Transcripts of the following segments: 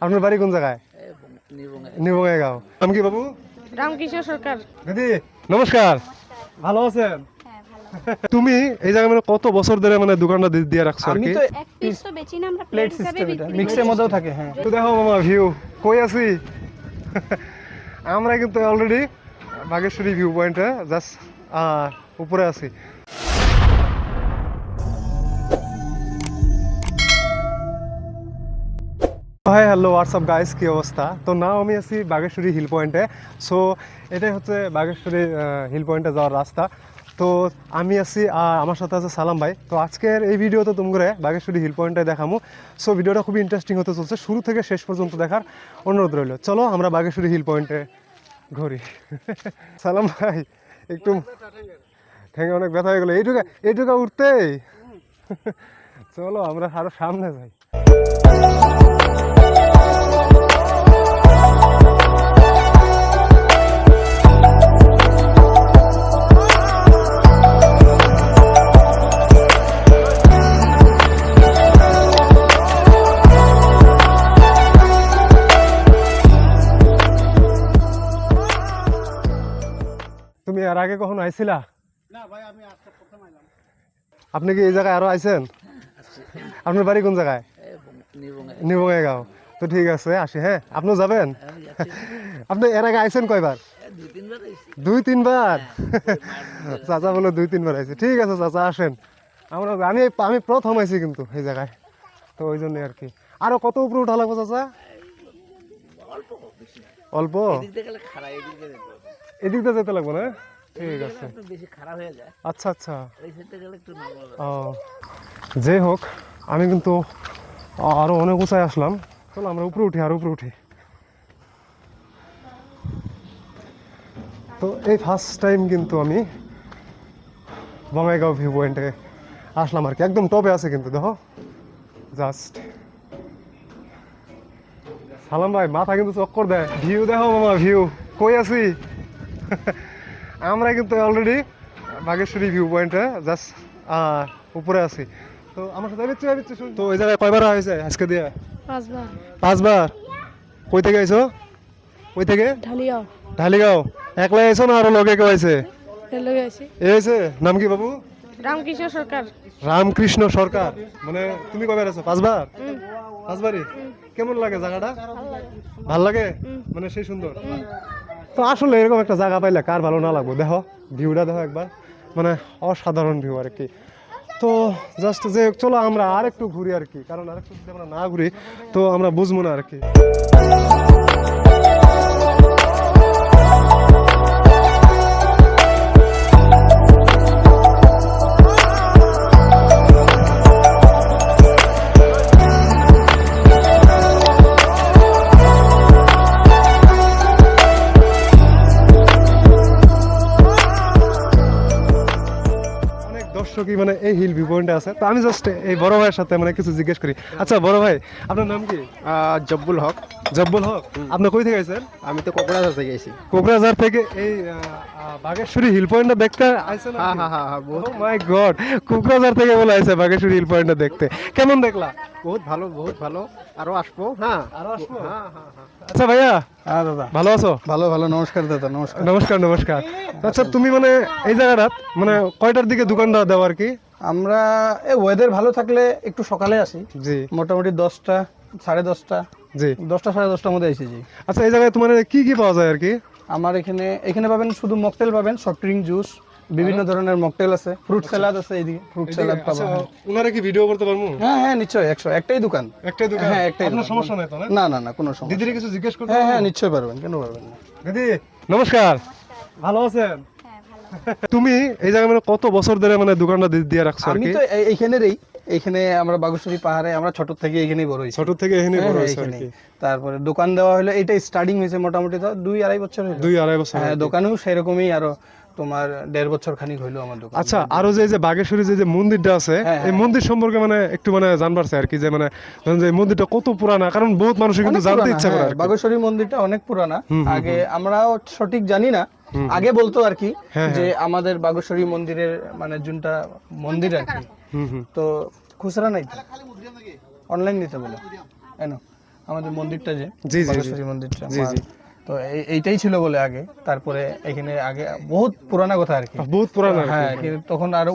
আপনার বাড়ি কোন জায়গায়? নিবঙ্গাইগাঁও। নাম কি বাবু? রামকৃষ্ণ সরকার। দিদি নমস্কার, ভালো আছেন? তুমি এই জায়গায় মানে কত বছর ধরে মানে দোকানটা দিয়ে রাখছো আর আমি কি? তো এক পিস তো বেচি না, আমরা প্লেট প্লেট হিসাবে সিস্টেম, এটা বিক্রি মিক্সের করি। মধ্যেও থাকে। হ্যাঁ, তো দেখো মামা ভিউ কই আছি। আমরা কিন্তু অলরেডি বাগেশ্বরী ভিউ পয়েন্টে জাস্ট উপরে আছি। হাই হ্যালো হোয়াটসঅ্যাপ গাইস, কী অবস্থা? তো নাও আমি আছি বাগেশ্বরী হিল পয়েন্টে। সো এটাই হচ্ছে বাগেশ্বরী হিল পয়েন্টে যাওয়ার রাস্তা। তো আমি আছি আর আমার সাথে আছে সালাম ভাই। তো আজকের এই ভিডিওতে তোমরা বাগেশ্বরী হিল পয়েন্টে দেখামো। সো ভিডিওটা খুবই ইন্টারেস্টিং হতে চলছে, শুরু থেকে শেষ পর্যন্ত দেখার অনুরোধ রইল। চলো আমরা বাগেশ্বরী হিল পয়েন্টে ঘুরি। সালাম ভাই, একটু ঠেঙে অনেক ব্যথা হয়ে গেলো এইটুকা উঠতেই। চলো আমরা আরো সামনে যাই। তুমি এর আগে কখনো আইছিলা? না ভাই, আমি আজকে প্রথম আইলাম। আপনি কি এই জায়গায় আরো আইছেন? আপনার বাড়ি কোন জায়গায়? নিবঙ্গাইগাঁও। তো ঠিক আছে, আসি। হ্যাঁ, আপনিও যাবেন? আপনি এর আগে আইছেন কয়বার? দুই তিনবার। চাচা বলে দুই তিনবার আইছে। ঠিক আছে চাচা, আসেন। আমি প্রথম আইছি কিন্তু এই জায়গায়, তো ওই জন্যই আর কি। আরো কত উপরে উঠা লাগবে চাচা? অল্প? এদিক দিয়ে যেতে লাগবে না? ঠিক আছে, আচ্ছা আচ্ছা। ও যাই হোক, আমি কিন্তু আরো অনেক উঁচায় আসলাম। চলো আমরা উপরে উঠি, আরো উপরে উঠি। তো এই ফার্স্ট টাইম কিন্তু আমি বঙ্গাইগাঁও ভিউ পয়েন্টে আসলাম আর কি। একদম টপে আছে কিন্তু, দেখো জাস্ট। সালাম ভাই মাথা কিন্তু চক্কর দেয়। ভিউ দেখো মামা, ভিউ কই আছি। আমরা কিন্তু অলরেডি বাগেশ্বরী ভিউ পয়েন্টে জাস্ট উপরে আছি। তো আমার সাথে তো ওই জায়গায় কয়বার হয়েছে আজকে দিয়ে? 5 বার। 5 বার? কই থেকে আইছো? কই থেকে? ঢালিয়াও। ঢালিগাঁও। একলা আইছো না আরো লগে কেউ আইছে? লগে আছি। এ হয়েছে, নাম কি বাবু? রামকৃষ্ণ সরকার। রামকৃষ্ণ সরকার। মানে তুমি কয়বার আছো? 5 বার? 5 বারই? কেমন লাগে জায়গাটা? ভাল লাগে, মানে সেই সুন্দর। তো আসলে এরকম একটা জায়গা পাইলে কার ভালো না লাগবে? দেখো ভিউটা দেখো একবার, মানে অসাধারণ ভিউ আর কি। তো জাস্ট যে চলো আমরা আর একটু ঘুরি আর কি, কারণ আরেকটু যদি আমরা না ঘুরি তো আমরা বুঝবো না আর কি। দর্শকই মানে এই হিল ভিউ পয়েন্টে আছে। তো আমি জাস্ট এই বড় ভাইয়ের সাথে মানে কিছু জিজ্ঞেস করি। আচ্ছা বড় ভাই, আপনার নাম কি? জব্বুল হক। জব্বুল হক। আপনি কই থেকে আইছেন? আমি তো কোকরাঝার থেকে আইছি। কোকরাঝার থেকে এই বাগেশ্বরী হিল পয়েন্টটা দেখতে আইছেন? হ্যাঁ হ্যাঁ হ্যাঁ, ও মাই গড, কোকরাঝার থেকে বলে আইছে বাগেশ্বরী হিল পয়েন্টটা দেখতে। কেমন দেখলা? বহুত ভালো, বহুত ভালো। আরো আসবো। হ্যাঁ আরো আসবো? হ্যাঁ হ্যাঁ হ্যাঁ। আচ্ছা ভাইয়া, হ্যাঁ দাদা, ভালো আছো? ভালো ভালো। নমস্কার দাদা, নমস্কার। নমস্কার নমস্কার। আচ্ছা তুমি মানে এই জায়গাটা মানে কয়টার দিকে দোকানটা দেওয়া আর কি? আমরা এই ওয়েদার ভালো থাকলে একটু সকালে আসি। জি। মোটামুটি 10টা, 10:30। জি। 10টা 10:30টার মধ্যে এসে যাই। আচ্ছা এই জায়গায় তোমার কি কি পাওয়া যায় আর কি? আমার এখানে পাবেন শুধু মকটেল পাবেন, সফট ড্রিঙ্ক, জুস, বিভিন্ন ধরনের মকটেল আছে, ফ্রুট স্যালাড আছে। এইদিকে ফ্রুট স্যালাড পাবেন। ওনারা কি ভিডিও করতে পারবো? হ্যাঁ হ্যাঁ নিশ্চয়ই, 100। একটাই দোকান। একটাই দোকান? হ্যাঁ একটাই। কোনো সমস্যা নাই তো? না না না, কোনো সমস্যা। দিদির কিছু জিজ্ঞেস করতে? হ্যাঁ হ্যাঁ নিশ্চয়ই পারবেন, কেন পারবেন না। দিদি নমস্কার, ভালো আছেন? তুমি এই জায়গায় মানে কত বছর ধরে মানে দোকানটা দিয়ে রাখছো আর আমি কি? তো এইখানে আমরা বাগেশ্বরী পাহাড়ে আমরা ছোট থেকে এখানেই বড় হয়েছি। ছোট থেকে এখানেই বড় হয়েছে আর এখানেই। কি। তারপরে দোকান দেওয়া হলো, এটা স্টার্টিং হয়েছে মোটামুটি তো 2-2.5 বছর হলো। 2-2.5 বছর। হ্যাঁ, দোকানেও সেরকমই আরো তোমার 1.5 বছর খানিক হইলো আমার দোকান। আচ্ছা, আরো যে বাগেশ্বরী যে মন্দিরটা আছে, এই মন্দির সম্পর্কে মানে একটু মানে জানবার চাই আর কি, যে মানে ধরুন যে মন্দিরটা কত পুরানা, কারণ বহুত মানুষ কিন্তু জানতে ইচ্ছা করে আর কি। বাগেশ্বরী মন্দিরটা অনেক পুরানা। আগে আমরাও সঠিক জানি না, আগে বলতো আর কি যে আমাদের বাগেশ্বরী মন্দিরের মানে যোনটা মন্দির আর কি, তো খুচরা নাই তো, অনলাইন নিতে বলে। এনো আমাদের মন্দিরটা যে জি, জি। বাগেশ্বরী মন্দিরটা জি, জি। তো এইটাই ছিল বলে আগে, তারপরে এখানে আগে বহুত পুরানা কথা আর কি। বহুত পুরানো আর কি। হ্যাঁ, কিন্তু তখন আর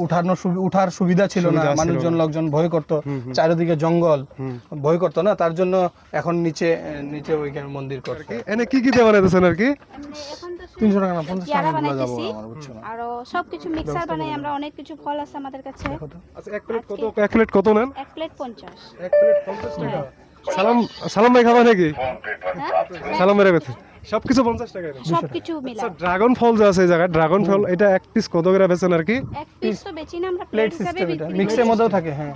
উঠার সুবিধা ছিল না, সুবিধা ছিল মানুষজন না। লোকজন ভয় করতো, চারিদিকে জঙ্গল, হুম। ভয় করতো না, তার জন্য এখন নিচে নিচে ওইখানে মন্দির করছে। এনে কি কি দিয়ে বানাইতেছেন আর কি? এখন তো 300 টাকা না 50 পেয়ারা টাকা যাবো বানাইতেছি আমার, বুঝছো না? আরো সবকিছু মিক্সার বানাই আমরা, অনেক কিছু ফল আছে আমাদের কাছে। দেখো তো। আচ্ছা এক প্লেট কত নেন? 1 প্লেট 50। এক প্লেট 50 টাকা। সালাম ভাই খাবা নাকি? হ্যাঁ, সালাম মেরে গেছে সবকিছু 50 টাকা। সবকিছু মিলা। আচ্ছা ড্রাগন ফল যে আছে এই জায়গায়, ড্রাগন ফল এটা এক পিস কত করে বেচেন আর কি? এক পিস তো বেচি না আমরা, প্লেট প্লেট হিসাবে সিস্টেম, এটা বিক্রি মিক্সের করি। মধ্যেও থাকে। হ্যাঁ,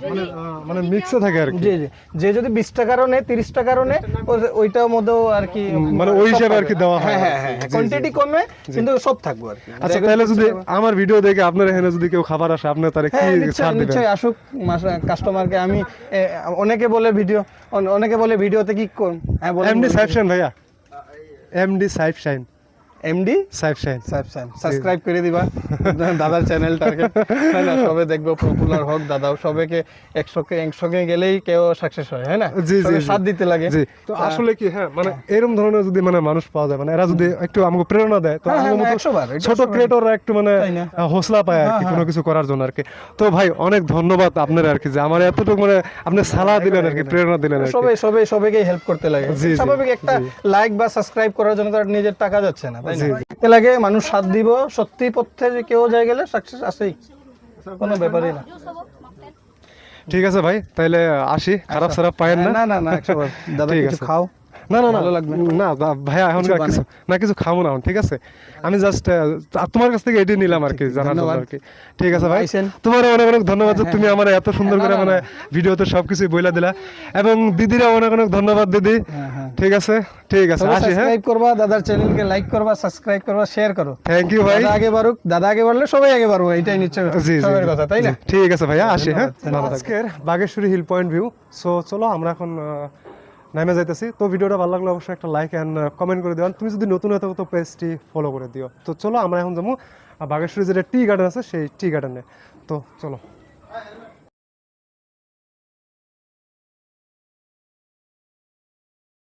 মানে মিক্সে থাকে আর কি। জি জি, যে যদি 20 টাকারও নেয় 30 টাকারও নেয়, ওইটার মধ্যেও আর কি মানে ওই সব হিসাবে আর পাবে। কি দেওয়া হয়। হ্যাঁ হ্যাঁ হ্যাঁ, কোয়ান্টিটি কমে কিন্তু সব থাকবে আর কি। আচ্ছা তাহলে যদি আমার ভিডিও দেখে আপনার এখানে যদি কেউ খাবার আসে আপনার তারে কি হ্যাঁ, ছাড় দিবেন? নিশ্চয়ই আসুক কাস্টমারকে। আমি অনেকে বলে ভিডিওতে কি করুন। হ্যাঁ বলেন। এমডি সাইফ শাইন ভাইয়া, MD Saif shine, MD Saif shine. Subscribe করে দিবা দাদার চ্যানেলটাকে, তাই না? সবে দেখবো পপুলার হোক, দাদাও সবেকে একসঙ্গে গেলেই কেউ সাকসেস হয়, হ্যাঁ না? জি, জি, সবে জি। সাথ দিতে লাগে। জি, তো আসলে কি হ্যাঁ মানে এরকম ধরনের যদি মানে মানুষ পাওয়া যায়, মানে এরা যদি একটু আমাকে প্রেরণা দেয়, তো হ্যাঁ, আমার হ্যাঁ, মতো 100 বার, এটা ছোট 100 বার। ক্রিয়েটররা একটু মানে তাই না? হৌসলা পায় আর কি হ্যাঁ, কোনো কিছু করার জন্য আর কি। তো ভাই অনেক ধন্যবাদ আপনার আর কি, যে আমার এতটুকু মানে আপনি সালা দিলেন আর কি, প্রেরণা দিলেন আর কি। সবাইকে হেল্প করতে লাগে। জি, জি, স্বাভাবিক, একটা জি। লাইক বা সাবস্ক্রাইব করার জন্য তার নিজের টাকা যাচ্ছে না, তাই না? জি, দেখতে লাগে, মানুষ সাথ দিব, সত্যি পথে যে কেউ যায় গেলে সাকসেস আসেই, কোনো ব্যাপারই না। ঠিক আছে ভাই, তাইলে আসি, খারাপ সারাপ পায়েন না? না না না, 100 বার। দাদা ঠিক কিছু আছে। খাও। না না না ভালো লাগবে। না ভাইয়া এখন কিছু কিছু খাবো না এখন, ঠিক আছে? আমি জাস্ট তোমার কাছ থেকে এটি নিলাম আর কি, জানার জন্য ধন্যবাদ। আর কি। ঠিক আছে ভাই, আইসেন। তোমার অনেক অনেক ধন্যবাদ যে তুমি আমার এত সুন্দর করে না, না, মানে ভিডিওতে সবকিছু বইলা দিলা, এবং দিদিরা অনেক অনেক ধন্যবাদ দিদি। হ্যাঁ, হ্যাঁ। ঠিক আছে আসি হ্যাঁ। সাবস্ক্রাইব করবা, দাদার চ্যানেলকে লাইক করবা, সাবস্ক্রাইব করবা, শেয়ার করো। থ্যাংক ইউ ভাই। দাদা আগে বাড়লে সবাই আগে বাড়বো, এটাই নিশ্চয় জি জি সবার কথা, তাই না? জি, ঠিক আছে ভাইয়া, আসি হ্যাঁ। ধন্যবাদ। আজকের Bageshwari hill point view. So চলো আমরা এখন নামে যাইতেছি। তো ভিডিওটা ভালো লাগলে অবশ্যই একটা লাইক এন্ড কমেন্ট করে দিও। তুমি যদি নতুন হতে তো পেজটি ফলো করে দিও। তো চলো আমরা এখন যাবো বাগেশ্বরী যেটা টি গার্ডেন আছে সেই টি গার্ডেনে। তো চলো।